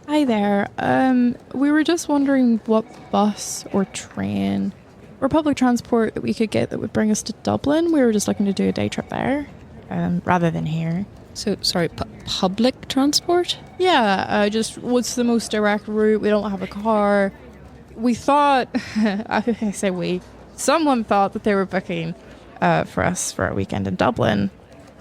Hi there. We were just wondering what bus or train or public transport that we could get that would bring us to Dublin. We were just looking to do a day trip there, rather than here. So, sorry, public transport? Yeah, just what's the most direct route? We don't have a car. We thought, I say we, someone thought that they were booking for us for a weekend in Dublin,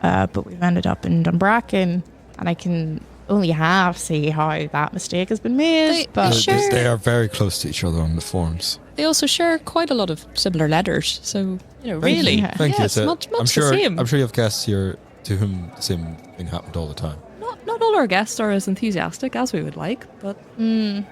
but we've ended up in Dumbracken, and I can only half see how that mistake has been made. They are very close to each other on the forms. They also share quite a lot of similar letters, so, really. Thank you. It's much the same. I'm sure you have guests here to whom the same thing happened all the time. Not all our guests are as enthusiastic as we would like, but Yeah,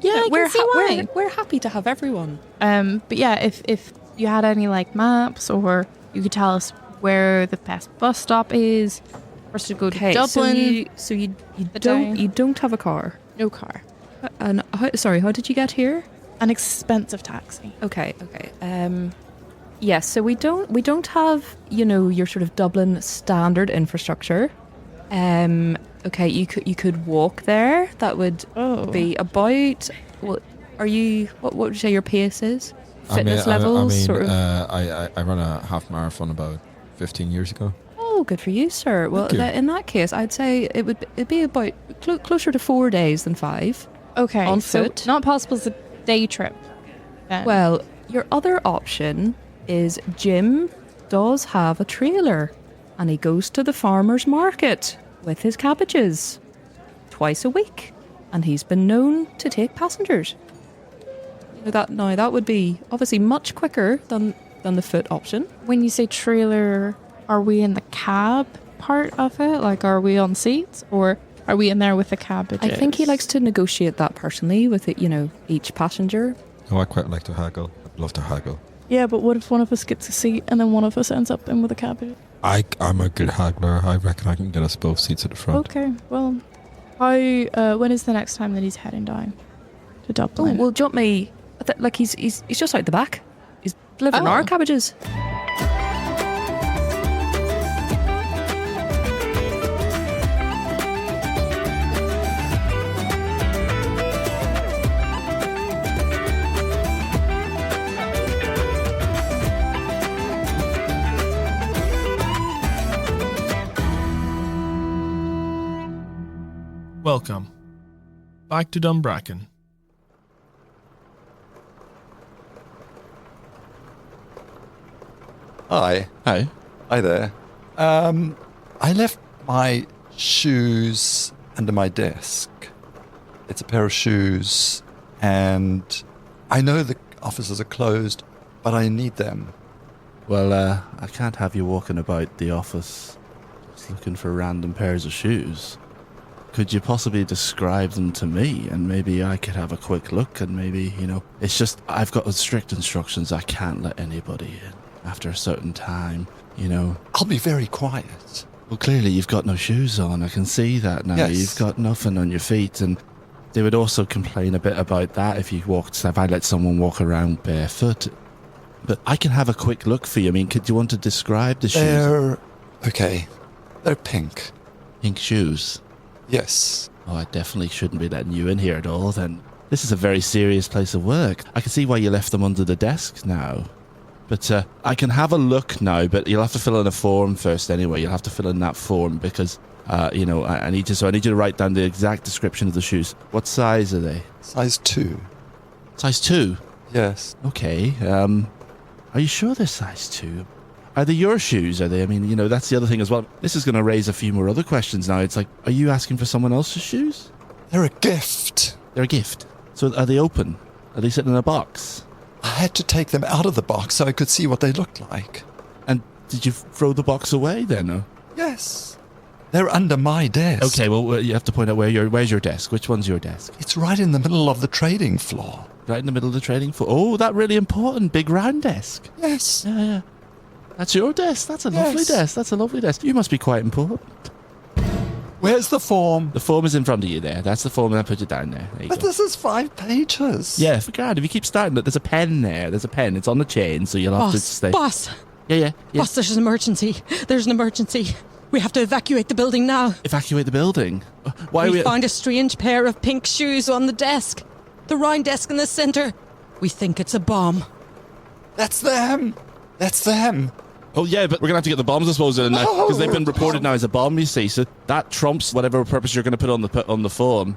I can see why. We're happy to have everyone. But yeah, if you had any like maps, or you could tell us where the best bus stop is for us to go to Dublin. So you don't have a car. No car. And how did you get here? An expensive taxi. Okay. Yes, so we don't have, your sort of Dublin standard infrastructure. Okay, you could walk there. That would be about, what would you say your pace is? Fitness levels? I ran a half marathon about 15 years ago. Oh, good for you, sir. Well, in that case, I'd say it'd be about closer to 4 days than 5. Okay, on so foot. Not possible as a day trip, then. Well, your other option is Jim does have a trailer, and he goes to the farmer's market with his cabbages twice a week, and he's been known to take passengers. That would be obviously much quicker than the foot option. When you say trailer, are we in the cab part of it? Like, are we on seats, or are we in there with the cabbages? I think he likes to negotiate that personally with it, each passenger. Oh, I quite like to haggle. I'd love to haggle. Yeah, but what if one of us gets a seat and then one of us ends up in with a cabbage? I'm a good haggler. I reckon I can get us both seats at the front. Okay, well, when is the next time that he's heading down to Dublin? Oh, well, jump me. He's just out the back. He's delivering our cabbages. Welcome back to Dumbracken. Hi there. I left my shoes under my desk. It's a pair of shoes, and I know the offices are closed, but I need them. Well, I can't have you walking about the office just looking for random pairs of shoes. Could you possibly describe them to me, and maybe I could have a quick look, and maybe, it's just, I've got strict instructions. I can't let anybody in after a certain time, I'll be very quiet. Well, clearly you've got no shoes on. I can see that now. Yes. You've got nothing on your feet, and they would also complain a bit about that if I let someone walk around barefoot. But I can have a quick look for you. I mean, could you want to describe the shoes? They're pink. Pink shoes? Yes. Oh, I definitely shouldn't be letting you in here at all, then. This is a very serious place of work. I can see why you left them under the desk now. But I can have a look now, but you'll have to fill in a form first anyway. You'll have to fill in that form because, I need you to write down the exact description of the shoes. What size are they? Size 2. Size 2? Yes. Okay. Are you sure they're size 2? Are they your shoes? Are they? I mean, that's the other thing as well. This is going to raise a few more other questions now. It's like, are you asking for someone else's shoes? They're a gift. They're a gift. So are they open? Are they sitting in a box? I had to take them out of the box so I could see what they looked like. And did you throw the box away then? Or? Yes. They're under my desk. Okay, well, you have to point out where's your desk? Which one's your desk? It's right in the middle of the trading floor. Right in the middle of the trading floor? Oh, that really important big round desk. Yes. Yeah. That's your desk. That's a lovely desk. That's a lovely desk. You must be quite important. Where's the form? The form is in front of you there. That's the form, and I put it down there. There you But go. this is 5 pages. Yeah, for God, if you keep starting it, there's a pen there. There's a pen. It's on the chain, so you'll have to stay. Boss, Yeah. boss, there's an emergency. There's an emergency. We have to evacuate the building now. Evacuate the building? Why are We we... found a strange pair of pink shoes on the desk. The round desk in the centre. We think it's a bomb. That's them. That's them. Oh, yeah, but we're going to have to get the bombs disposed of now, because they've been reported now as a bomb, you see, so that trumps whatever purpose you're going to put on the form.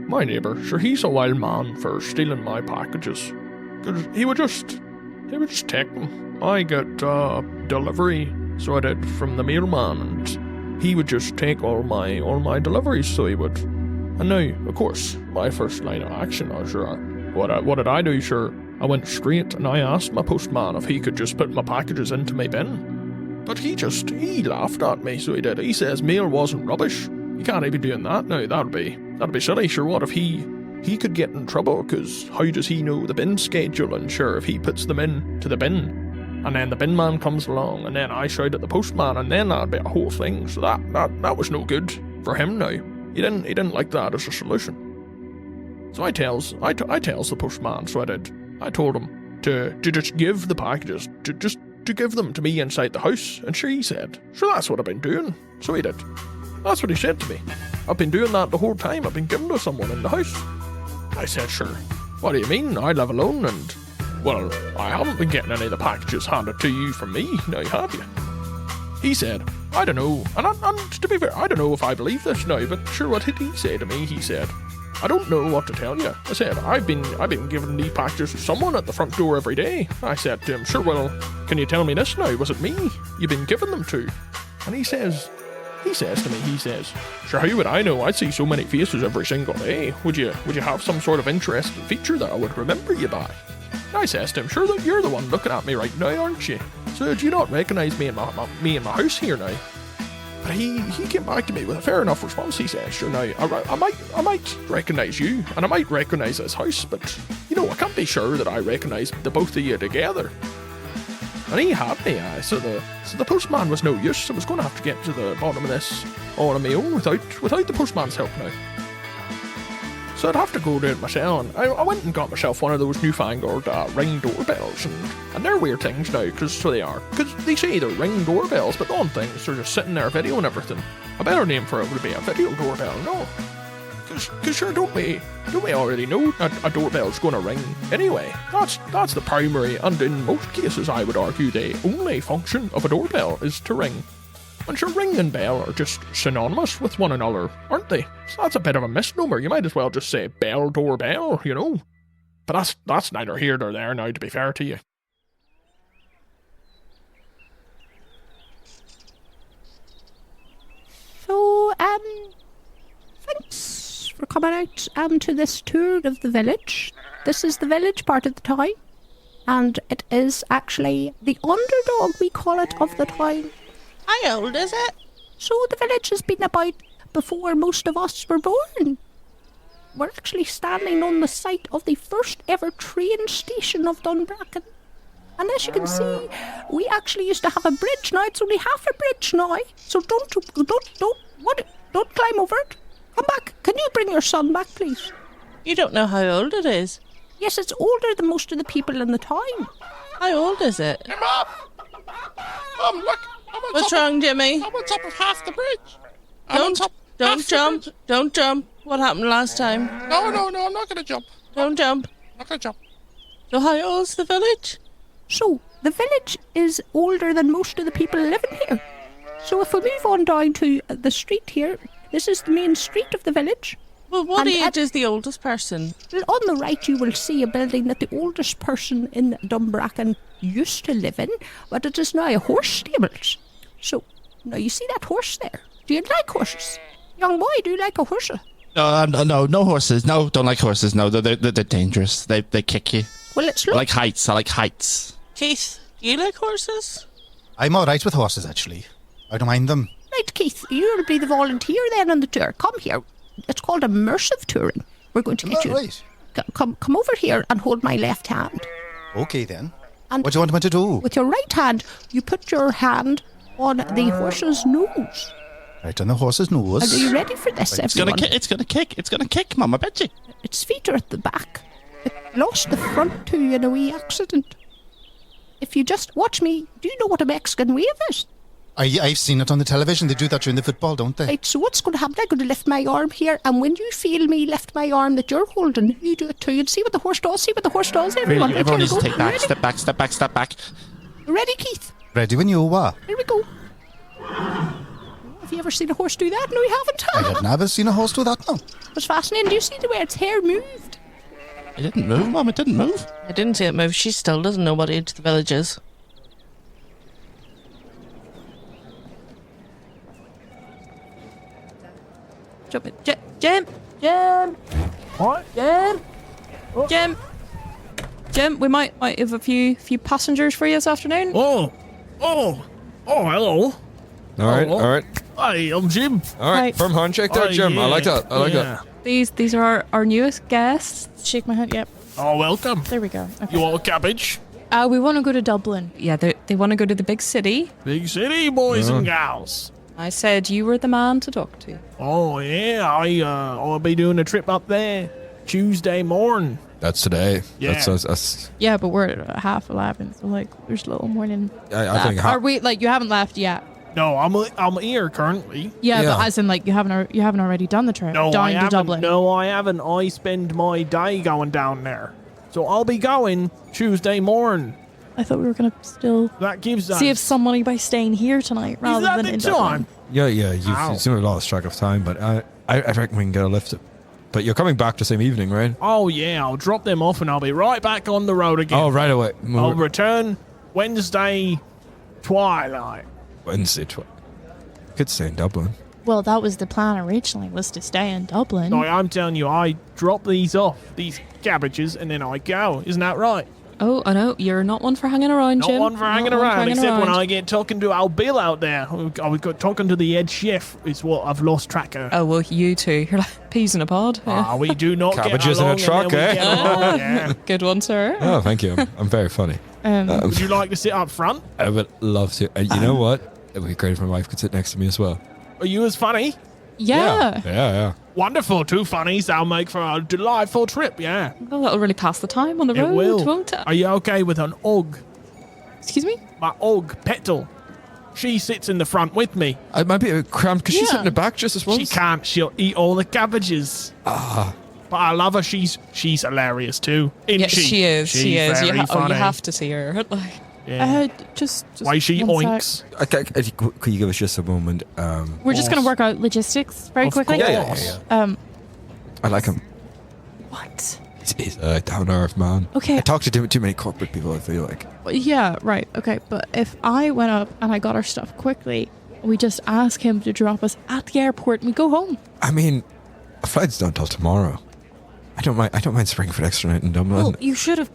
My neighbour, sure, he's a wild man for stealing my packages. 'Cause he would just take them. I get delivery, so I did, from the mailman, and he would just take all my deliveries, so he would. And now, of course, my first line of action, what did I do? Sure, I went straight and I asked my postman if he could just put my packages into my bin. But he laughed at me, so he did. He says mail wasn't rubbish. You can't be doing that now. That'd be silly. Sure, what if he could get in trouble? Because how does he know the bin schedule? And sure, if he puts them into the bin, and then the bin man comes along, and then I shout at the postman, and then that'd be a whole thing. So that was no good for him now. He didn't like that as a solution. So I tells the postman, so I did. I told him to just give the packages, to give them to me inside the house. And sure, he said, sure, that's what I've been doing. So he did. That's what he said to me. I've been doing that the whole time. I've been giving to someone in the house. I said, sure. What do you mean? I live alone and, well, I haven't been getting any of the packages handed to you from me, now have you? He said, I don't know. And to be fair, I don't know if I believe this now, but sure, what did he say to me? He said, I don't know what to tell you. I said, I've been giving these packages to someone at the front door every day. I said to him, sure, well, can you tell me this now? Was it me you've been giving them to? And he says to me, sure, how would I know? I'd see so many faces every single day. Would you have some sort of interesting feature that I would remember you by? And I says to him, sure, that you're the one looking at me right now, aren't you? So do you not recognise me in my house here now? But he came back to me with a fair enough response. He says, sure, now, I might recognise you, and I might recognise this house, but, I can't be sure that I recognise the both of you together. And he had me, so the postman was no use. I was going to have to get to the bottom of this all on my own without the postman's help now. So I'd have to go do it myself. And I went and got myself one of those newfangled ring doorbells, and they're weird things now, because so they are. Because they say they're ring doorbells, but on things they're just sitting there videoing everything. A better name for it would be a video doorbell, no? Because sure, don't we already know that a doorbell's going to ring anyway? That's the primary, and in most cases I would argue the only function of a doorbell is to ring. And sure, ring and bell are just synonymous with one another, aren't they? So that's a bit of a misnomer. You might as well just say bell, doorbell, But that's neither here nor there now, to be fair to you. So, thanks for coming out to this tour of the village. This is the village part of the town, and it is actually the underdog, we call it, of the town. How old is it? So the village has been about before most of us were born. We're actually standing on the site of the first ever train station of Dunbracken. And as you can see, we actually used to have a bridge. Now it's only half a bridge now. So don't climb over it. Come back. Can you bring your son back, please? You don't know how old it is? Yes, it's older than most of the people in the town. How old is it? Hey, Mom! Mom, look! What's wrong, Jimmy? I'm on top of half the bridge. Don't jump. What happened last time? No, I'm not going to jump. Don't jump. I'm not going to jump. So how old's the village? So, the village is older than most of the people living here. So if we move on down to the street here, this is the main street of the village. Well, what age is the oldest person? Well, on the right you will see a building that the oldest person in Dunbracken used to live in, but it is now a horse stables. So, now you see that horse there? Do you like horses? Young boy, do you like a horse? No horses. No, don't like horses. No, they're dangerous. They kick you. Well, it's I like heights. Keith, do you like horses? I'm alright with horses, actually. I don't mind them. Right, Keith, you'll be the volunteer then on the tour. Come here. It's called immersive touring. We're going to get you. Right. Come over here and hold my left hand. Okay, then. And what do you want me to do? With your right hand, you put your hand on the horse's nose. Right on the horse's nose. Are you ready for this, everyone? It's gonna kick, Mum, I bet you. Its feet are at the back. it lost the front two in a wee accident. If you just watch me, do you know what a Mexican wave is? I've seen it on the television. They do that during the football, don't they? Right, so what's going to happen? I'm going to lift my arm here, and when you feel me lift my arm that you're holding, you do it too, and see what the horse does, everyone. Right, Everyone here needs we to go. take back, Ready? step back, step back, step back. Ready, Keith? Ready when you are. Here we go. Have you ever seen a horse do that? No, you haven't. I have never seen a horse do that, no. It was fascinating. Do you see the way its hair moved? It didn't move, Mum, it didn't move. I didn't see it move. She still doesn't know what age the village is. Jump it. Jim! What? Jim, we might have a few passengers for you this afternoon. Oh, hello. All right. Hi, I'm Jim. All right. Hi. Firm handshake there, Oh, Jim. I like yeah. that. I like Yeah. that. These are our newest guests. Shake my hand. Yep. Oh, welcome. There we go. Okay. You want a cabbage? We want to go to Dublin. Yeah, they want to go to the big city. Big city, boys and gals. I said you were the man to talk to. Oh, yeah. I'll be doing a trip up there Tuesday morning. That's today. Yeah. That's Yeah, but we're at 11:30, so like there's a little morning. I think. Are we like you haven't left yet? No, I'm here currently. Yeah, Yeah. but as in like you haven't already done the trip No, down I to haven't. Dublin. No, I haven't. I spend my day going down there. So I'll be going Tuesday morning. I thought we were gonna still That gives us... see if somebody by staying here tonight rather that than the in time? Dublin. Yeah. Ow. You've seen a lot of strike of time, but I reckon we can get a lift. But you're coming back the same evening, right? Oh, yeah. I'll drop them off and I'll be right back on the road again. Oh, right away. I'll return Wednesday twilight. Wednesday. Could stay in Dublin. Well, that was the plan originally, was to stay in Dublin. No, I'm telling you, I drop these off, these cabbages, and then I go. Isn't that right? Oh, I know. You're not one for hanging around, Not Jim. one for hanging Not one around, except when around. I get talking to old Bill out there. I was talking to the head chef, is what I've lost track of. Oh, well, you two. You're like peas in a pod. Yeah. Ah, we do not Cabbages get in a along, truck, and then we eh? get along, yeah. Good one, sir. Oh, thank you. I'm very funny. Would you like to sit up front? I would love to. And you know what? It would be great if my wife could sit next to me as well. Are you as funny? Yeah. Yeah. Wonderful. Two funnies. That'll make for a delightful trip, yeah. Well, that'll really pass the time on the It road, will. won't it? Are you okay with an Ugg? Excuse me? My Ugg, Petal. She sits in the front with me. I might be a bit cramped because she's Yeah. sitting in the back just as well. She can't. She'll eat all the cabbages. But I love her. She's hilarious too. Isn't Yeah, she? she is. She's She is. very You funny. have to see her. Like, Yeah. Just Why she one sec. oinks? Could you give us just a moment? We're just going to work out logistics very Of quickly. course. I like him. What? He's a down to earth man. Okay. I talk to too many corporate people, I feel like. Yeah, right. Okay, but if I went up and I got our stuff quickly, we just ask him to drop us at the airport and we go home. I mean, a flight's not till tomorrow. I don't mind springing for an extra night in Dublin. Well, you should have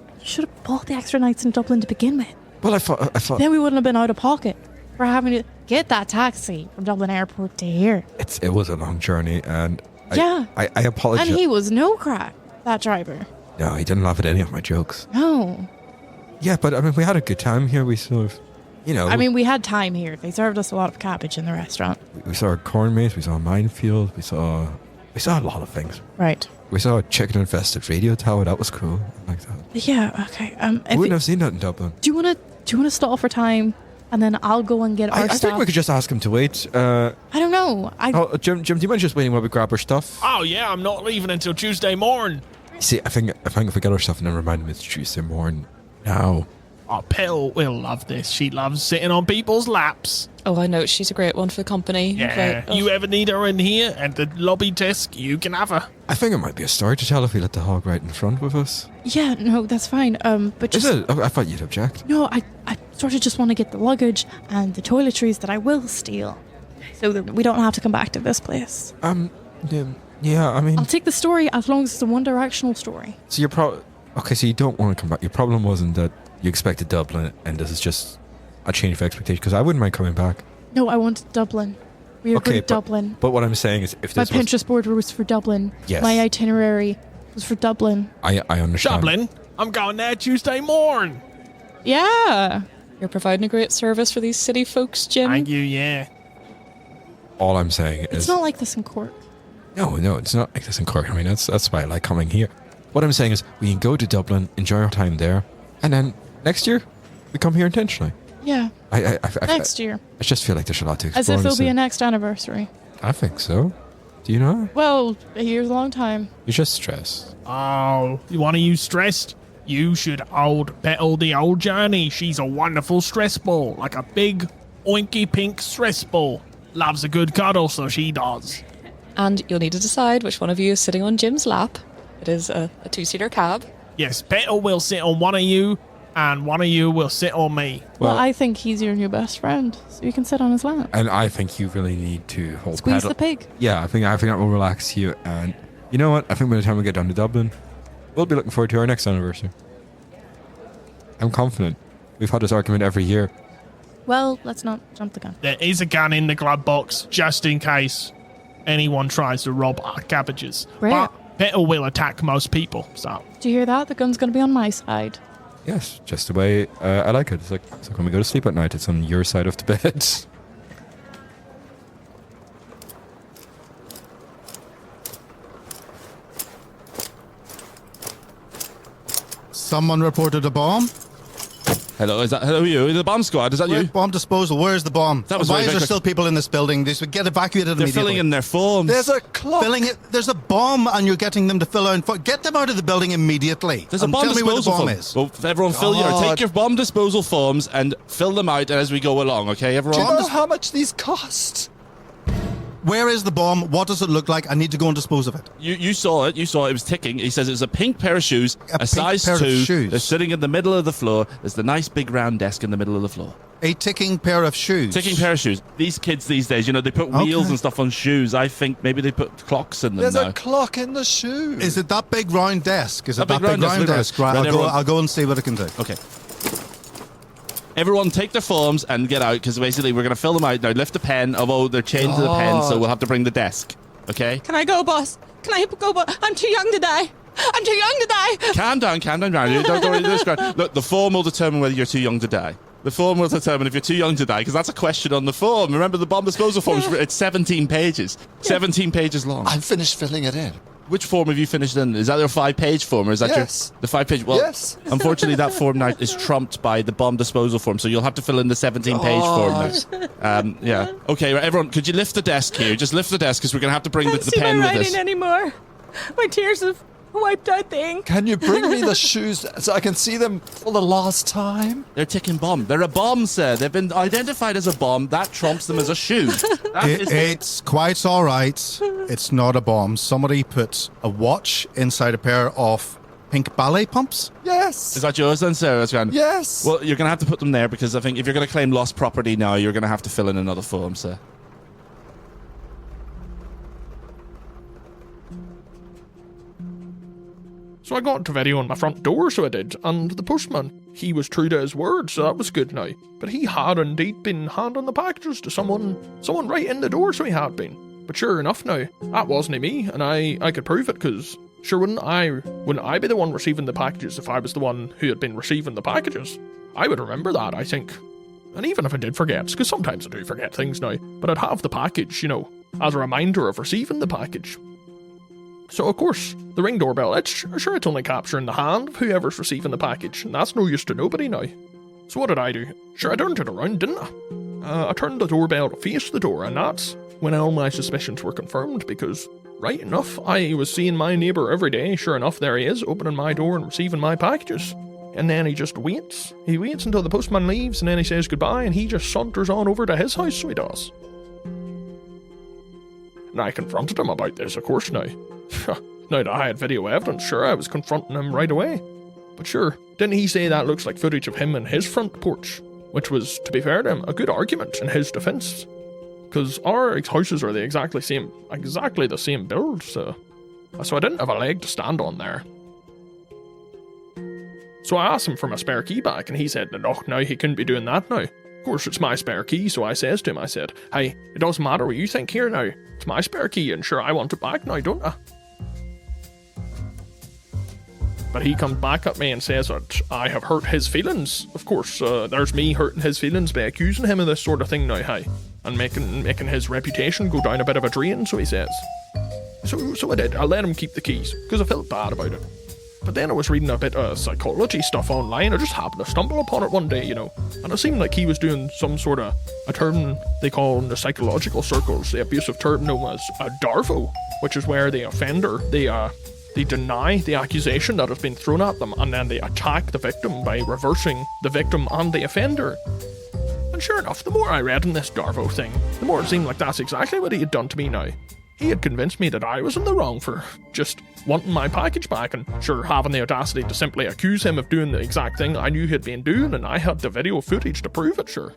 bought the extra nights in Dublin to begin with. Well, I thought Then we wouldn't have been out of pocket for having to get that taxi from Dublin Airport to here. it was a long journey, and Yeah. I apologize. And he was no crack, that driver. No, he didn't laugh at any of my jokes. No. Yeah, but I mean, we had a good time here. We sort of, I mean, we had time here. They served us a lot of cabbage in the restaurant. we saw a corn maze, we saw a minefield, we saw a lot of things. Right. We saw a chicken-infested radio tower. That was cool. I like that. Yeah, okay. We wouldn't have seen that in Dublin. Do you want to stall for time, and then I'll go and get our I stuff? think we could just ask him to wait. I don't know. Jim, do you mind just waiting while we grab our stuff? Oh yeah, I'm not leaving until Tuesday morning. See, I think if we get our stuff and then remind him it's Tuesday morning. Now. Oh, Petal will love this. She loves sitting on people's laps. oh, I know. She's a great one for the company. Yeah. But, You ever need her in here at the lobby desk, you can have her. I think it might be a story to tell if we let the hog right in front with us. Yeah, no, that's fine. But just Is it? I thought you'd object. no, I sort of just want to get the luggage and the toiletries that I will steal, so that we don't have to come back to this place. Yeah, I mean, I'll take the story as long as it's a one-directional story. so so you don't want to come back. Your problem wasn't that you expected Dublin, and this is just a change of expectation. Because I wouldn't mind coming back. No, I wanted Dublin. We are going to Dublin. But what I'm saying is, if My this was, Pinterest board was for Dublin. Yes. My itinerary was for Dublin. I understand. Dublin, I'm going there Tuesday morning. Yeah. You're providing a great service for these city folks, Jim. Thank you, yeah. All I'm saying It's is, not like this in Cork. no, it's not like this in Cork. I mean, that's why I like coming here. What I'm saying is, we can go to Dublin, enjoy our time there, and then next year, we come here intentionally. Yeah. Next year. I just feel like there's a lot to explore. As if it'll be a next anniversary. I think so. Do you know? Well, a year's a long time. You're just stressed. Oh, you want to use stressed? You should battle the old Johnny. She's a wonderful stress ball, like a big, oinky pink stress ball. Loves a good cuddle, so she does. And you'll need to decide which one of you is sitting on Jim's lap. It is a two-seater cab. Yes, Petal will sit on one of you, and one of you will sit on me. Well, I think he's your new best friend, so you can sit on his lap. And I think you really need to hold Squeeze Petal. the pig. Yeah, I think that will relax you. And you know what? I think by the time we get down to Dublin, we'll be looking forward to our next anniversary. I'm confident. We've had this argument every year. Well, let's not jump the gun. There is a gun in the glove box, just in case anyone tries to rob our cabbages. Great. But Petal will attack most people, so... Do you hear that? The gun's going to be on my side. Yes, just the way I like it. It's like when we go to sleep at night, it's on your side of the bed. Someone reported a bomb. Hello, hello you? The bomb squad, is that you? Bomb disposal. Where's the bomb? That was Why very is there quick. still people in this building? They should get evacuated They're immediately. filling in their forms. There's a clock. There's a bomb, and you're getting them to fill out. Get them out of the building immediately. There's a And bomb tell me where the disposal bomb form. is. Well, everyone take your bomb disposal forms and fill them out as we go along, okay, everyone? Do you know how much these cost? Where is the bomb? What does it look like? I need to go and dispose of it. You saw it. You saw it. It was ticking. He says it was a pink pair of shoes, A pink size pair of 2. shoes. They're sitting in the middle of the floor. There's the nice big round desk in the middle of the floor. A ticking pair of shoes. Ticking pair of shoes. These kids these days, they put wheels and stuff on shoes. I think maybe they put clocks in them There's now. a clock in the shoe. Is it that big round desk? Is it that big big round desk? Right, Right, everyone- I'll go and see what I can do. Okay. Everyone take their forms and get out, because basically we're going to fill them out now. Lift the pen. Although they're chained to the pen, so we'll have to bring the desk. Okay? Can I go, boss? Can I go, boss? I'm too young to die. I'm too young to die. Calm down, Ryan. Don't worry. This guy. Look, the form will determine whether you're too young to die. The form will determine if you're too young to die, because that's a question on the form. Remember, the bomb disposal form, it's 17 pages. 17 pages long. I'm finished filling it in. Which form have you finished in? Is that your 5-page form, or is that Yes. the 5-page? Well, Yes. Unfortunately, that form now is trumped by the bomb disposal form, so you'll have to fill in the 17-page form now. Yeah. Okay, right, everyone, could you lift the desk here? Just lift the desk, because we're going to have to bring the See pen my with writing us. anymore. My tears have wiped out the ink. Can you bring me the shoes so I can see them for the last time? They're ticking bomb. They're a bomb, sir. They've been identified as a bomb. That trumps them as a shoe. It's quite all right. It's not a bomb. Somebody put a watch inside a pair of pink ballet pumps. Yes. Is that yours then, sir? That's grand. Yes. Well, you're going to have to put them there, because I think if you're going to claim lost property now, you're going to have to fill in another form, sir. So I got to video on my front door, so I did, and the postman, he was true to his word, so that was good now. But he had indeed been handing the packages to someone right in the door, so he had been. But sure enough now, that wasn't me, and I could prove it, because sure wouldn't I be the one receiving the packages if I was the one who had been receiving the packages? I would remember that, I think. And even if I did forget, because sometimes I do forget things now, but I'd have the package, as a reminder of receiving the package. So, of course, the ring doorbell, it's only capturing the hand of whoever's receiving the package, and that's no use to nobody now. So what did I do? Sure, I turned it around, didn't I? I turned the doorbell to face the door, and that's when all my suspicions were confirmed, because, right enough, I was seeing my neighbour every day. Sure enough, there he is, opening my door and receiving my packages. And then he just waits. He waits until the postman leaves, and then he says goodbye, and he just saunters on over to his house, so he does. And I confronted him about this, of course, now. Now that I had video evidence, sure, I was confronting him right away. But sure, didn't he say that looks like footage of him in his front porch? Which was, to be fair to him, a good argument in his defence. Because our houses are exactly the same build, so I didn't have a leg to stand on there. So I asked him for my spare key back, and he said, no, he couldn't be doing that now. Of course, it's my spare key, so I says to him, I said, hey, it doesn't matter what you think here now. It's my spare key, and sure, I want it back now, don't I? But he comes back at me and says that I have hurt his feelings. Of course, there's me hurting his feelings by accusing him of this sort of thing now, hey, and making his reputation go down a bit of a drain, so he says. So I did. I let him keep the keys, because I felt bad about it. But then I was reading a bit of psychology stuff online. I just happened to stumble upon it one day, you know. And it seemed like he was doing some sort of a term they call in the psychological circles, the abusive term known as a darvo, which is where the offender, they deny the accusation that has been thrown at them, and then they attack the victim by reversing the victim and the offender. And sure enough, the more I read in this darvo thing, the more it seemed like that's exactly what he had done to me now. He had convinced me that I was in the wrong for just wanting my package back, and sure, having the audacity to simply accuse him of doing the exact thing I knew he'd been doing, and I had the video footage to prove it, sure.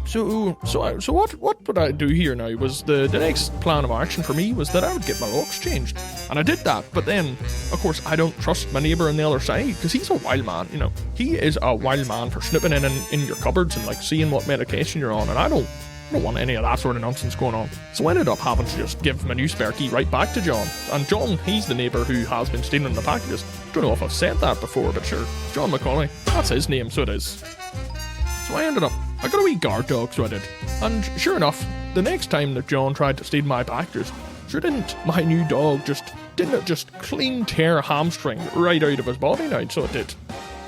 So what would I do here now was the next plan of action for me was that I would get my locks changed. And I did that, but then, of course, I don't trust my neighbour on the other side, because he's a wild man, you know. He is a wild man for snooping in your cupboards and, like, seeing what medication you're on, and I don't want any of that sort of nonsense going on. So I ended up having to just give my new spare key right back to John. And John, he's the neighbour who has been stealing the packages. Don't know if I've said that before, but sure, John McCauley, that's his name, so it is. So I got a wee guard dog, so I did. And sure enough, the next time that John tried to steal my packages, sure didn't my new dog just clean tear a hamstring right out of his body now, so it did.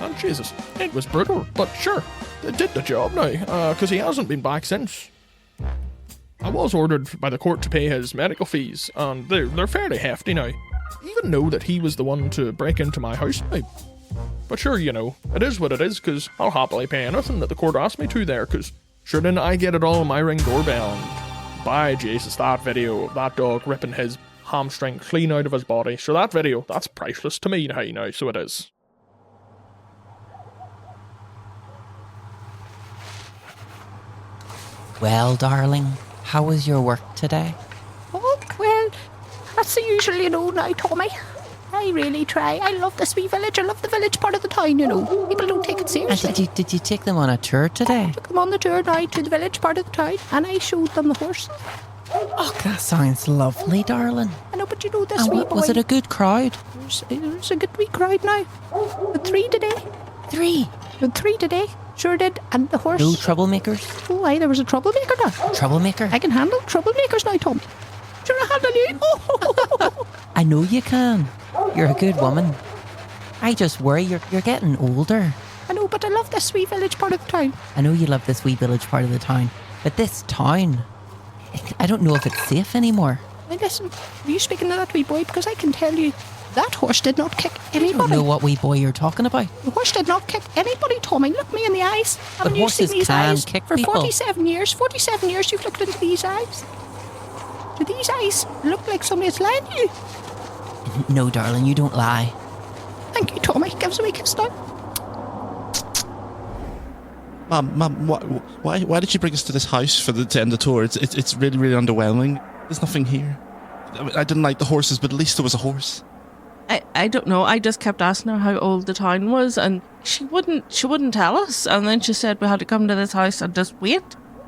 And Jesus, it was brutal, but sure, it did the job now, because he hasn't been back since. I was ordered by the court to pay his medical fees, and they're fairly hefty now, even though that he was the one to break into my house now. But sure, you know, it is what it is, because I'll happily pay anything that the court asked me to there, because sure didn't I get it all on my Ring doorbell, and by Jesus, that video of that dog ripping his hamstring clean out of his body, sure that video, that's priceless to me now, so it is. Well, darling, how was your work today? Oh, well, that's the usual, you know, now, Tommy. I really try. I love this wee village. I love the village part of the town, you know. People don't take it seriously. And did you take them on a tour today? I took them on the tour now to the village part of the town, and I showed them the horses. Oh, that sounds lovely, darling. I know, but you know this and wee boy... Was it a good crowd? It was a good wee crowd now. With 3 today. 3? With 3 today. Sure did. And the horse... No troublemakers? Oh, aye, there was a troublemaker now. Troublemaker? I can handle troublemakers now, Tom. Sure, I handle you. I know you can. You're a good woman. I just worry you're getting older. I know, but I love this wee village part of the town. I know you love this wee village part of the town. But this town, I don't know if it's safe anymore. Now listen, are you speaking to that wee boy? Because I can tell you, that horse did not kick anybody. I don't know what wee boy you're talking about. The horse did not kick anybody, Tommy. Look me in the eyes. Haven't you seen these eyes? Kick for people. 47 years. 47 years you've looked into these eyes. Do these eyes look like somebody's lying to you? No, darling, you don't lie. Thank you, Tommy. Give us a wee kiss now. Mum, why did you bring us to this house to end the tour? It's really, really underwhelming. There's nothing here. I mean, I didn't like the horses, but at least there was a horse. I don't know. I just kept asking her how old the town was, and she wouldn't tell us. And then she said we had to come to this house and just wait.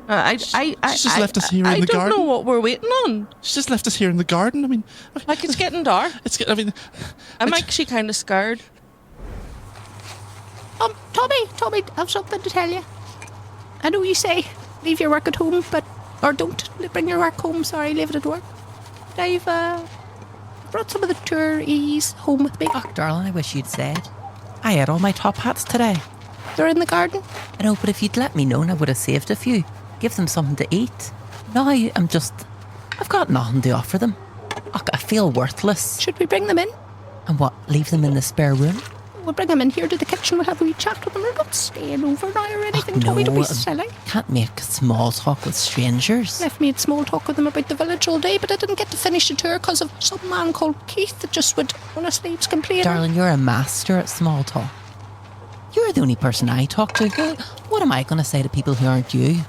She just left us here in the garden. I don't know what we're waiting on. She just left us here in the garden. I mean, like it's getting dark. I'm actually kind of scared. Tommy, I've something to tell you. I know you say leave your work at home, or don't bring your work home. Sorry, leave it at work. But I've brought some of the tourees home with me. Oh, darling, I wish you'd said. I had all my top hats today. They're in the garden. I know, but if you'd let me know, I would have saved a few. Give them something to eat. Now I've got nothing to offer them. I feel worthless. Should we bring them in? And what, leave them in the spare room? We'll bring them in here to the kitchen. We'll have a wee chat with them. We're not staying over now or anything. No, Tommy, don't be silly. Can't make small talk with strangers. I've made small talk with them about the village all day, but I didn't get to finish the tour because of some man called Keith that just would, honestly, it's complaining. Darling, you're a master at small talk. You're the only person I talk to. What am I going to say to people who aren't you?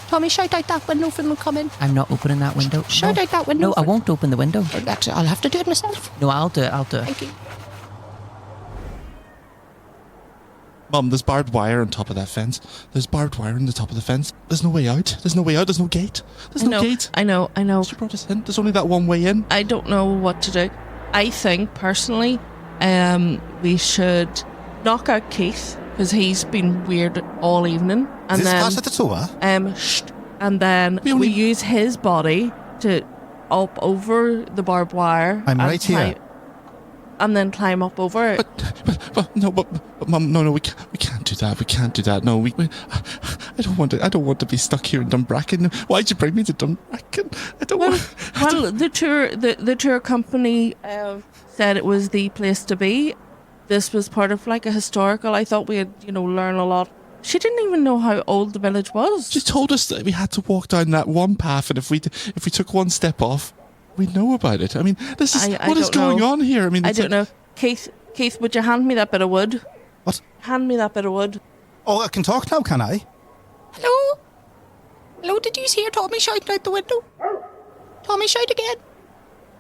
Tommy, shout out that window for them to come in. I'm not opening that window. Shout out that window. No, I won't open the window. I'll have to do it myself. No, I'll do it. Thank you. Mum, there's barbed wire on top of that fence. There's barbed wire on the top of the fence. There's no way out. There's no gate. There's no gate. I know. She brought us in. There's only that one way in. I don't know what to do. I think, personally, we should knock out Keith, because he's been weird all evening. And is this part of the tour? And then we use his body to up over the barbed wire. I'm right here. and then climb up over it. But Mum, no, we can't do that. We can't do that. No, I don't want to be stuck here in Dunbracken. Why'd you bring me to Dunbracken? I don't want. Well, the tour company said it was the place to be. This was part of like a historical. I thought we'd, learn a lot. She didn't even know how old the village was. She told us that we had to walk down that one path, and if we took one step off, we'd know about it. I mean, what is going on here? I mean, I don't know. Keith, would you hand me that bit of wood? What? Hand me that bit of wood. Oh, I can talk now, can I? Hello? Hello, did you hear Tommy shouting out the window? Tommy, shout again.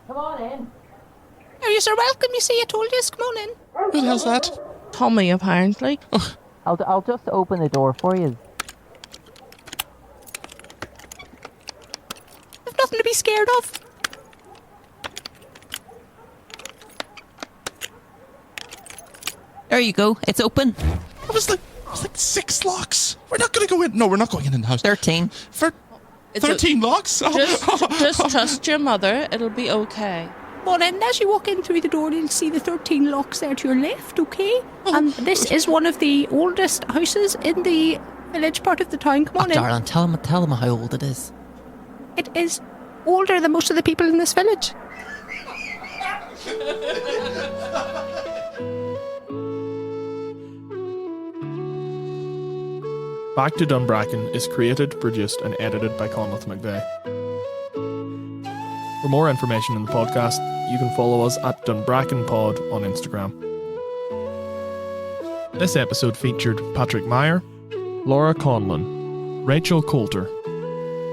Come on in. Oh, you're welcome, you see, I told you, come on in. Who the hell's that? Tommy, apparently. Oh. I'll just open the door for you. I've nothing to be scared of. There you go. It's open. It was like 6 locks. We're not going to go in. No, we're not going in the house. 13. For 13 locks? Just trust your mother. It'll be okay. Well, then, as you walk in through the door, you'll see the 13 locks there to your left, okay? And this is one of the oldest houses in the village part of the town. Come on in. Darling, tell them how old it is. It is older than most of the people in this village. Back to Dunbracken is created, produced, and edited by Conlon McVeigh. For more information on the podcast, you can follow us at DunbrackenPod on Instagram. This episode featured Patrick Meier, Laura Conlon, Rachel Coulter,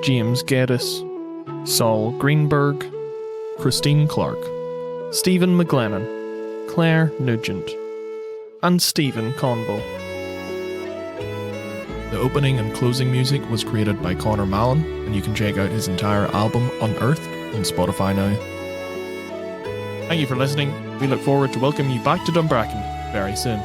James Geddes, Saul Greenberg, Christine Clark, Stephen McGlennon, Claire Nugent, and Stephen Conville. The opening and closing music was created by Connor Mallon, and you can check out his entire album Unearthed on Spotify now. Thank you for listening. We look forward to welcoming you back to Dunbracken very soon.